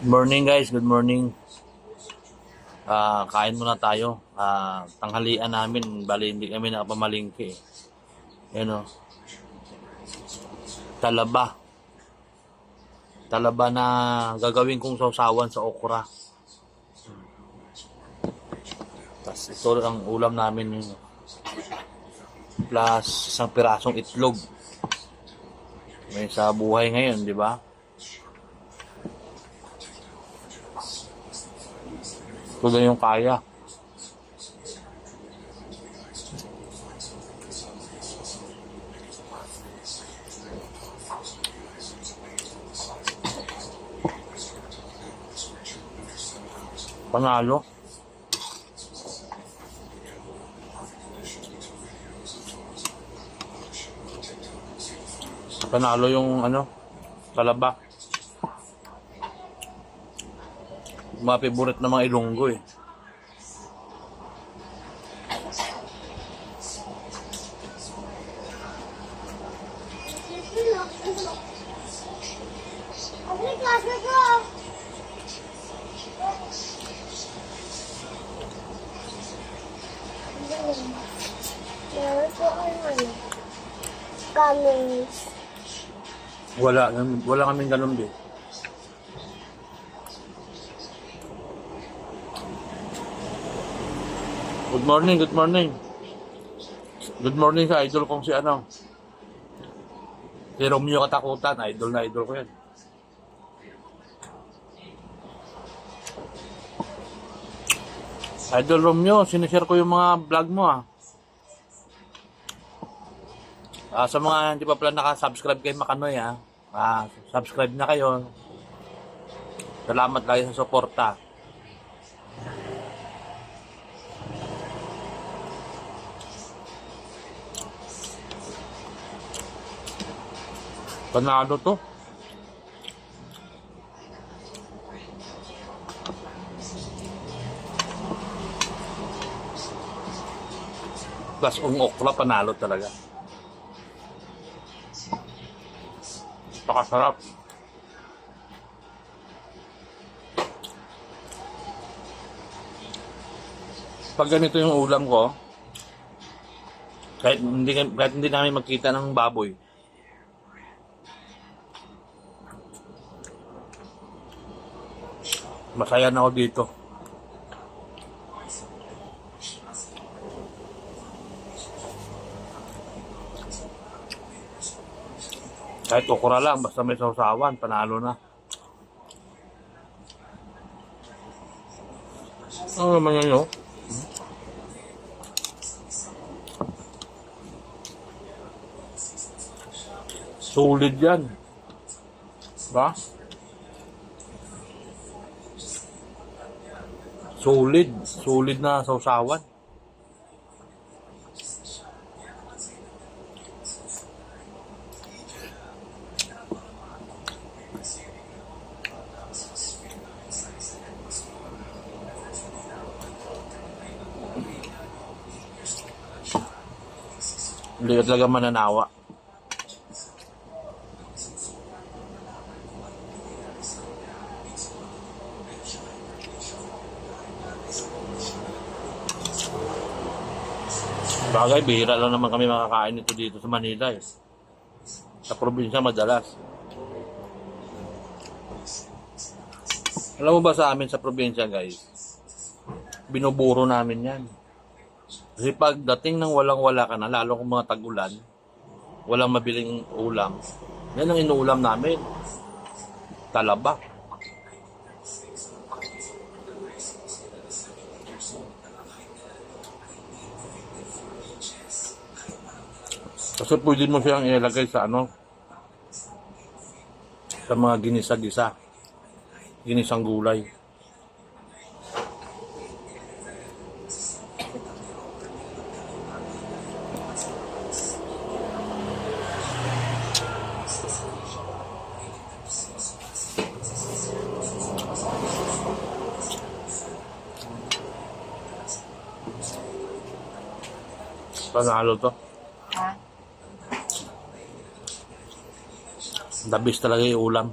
Good morning guys, good morning. Kain muna tayo. Tanghalian namin, bali hindi kami nakapamalingki. Yan o. Talaba. Talaba na gagawin kong sausawan sa okra. Tapos ito ang ulam namin yun. Plus isang pirasong itlog. May sa buhay ngayon, di ba? Ito na yung kaya. Panalo. Panalo yung talaba. Mga favorite na mga Ilonggo eh. Wala kaming ganun din. Good morning, good morning. Good morning sa idol kong si si Romeo Katakutan. Idol na idol ko yan. Idol Romeo, sinishare ko yung mga vlog mo sa mga hindi pa pala nakasubscribe kay Makanoy subscribe na kayo. Salamat kayo sa suporta. Panalo to. Plus okra, panalo talaga. Pakasarap. Pag ganito yung ulam ko, kahit hindi namin magkita ng baboy, masaya na ako dito. Kahit okra lang, basta may sausawan, panalo na. Ano naman yan yun? Solid yan. Diba? Solid na sausawan. Hindi ka talaga mananawa. Bagay, bihira lang naman kami makakain ito dito sa Manila eh. Sa probinsya madalas. Alam mo ba sa amin sa probinsya guys, binuburo namin yan. Kasi pagdating ng walang-wala ka na, lalo kung mga tag-ulan, walang mabiling ulam, yan ang inuulam namin. Talaba. Kasi pwede mo siyang ilagay sa sa mga ginisa-gisa. Ginisang gulay. Panalo to. Dabis talaga yung ulam.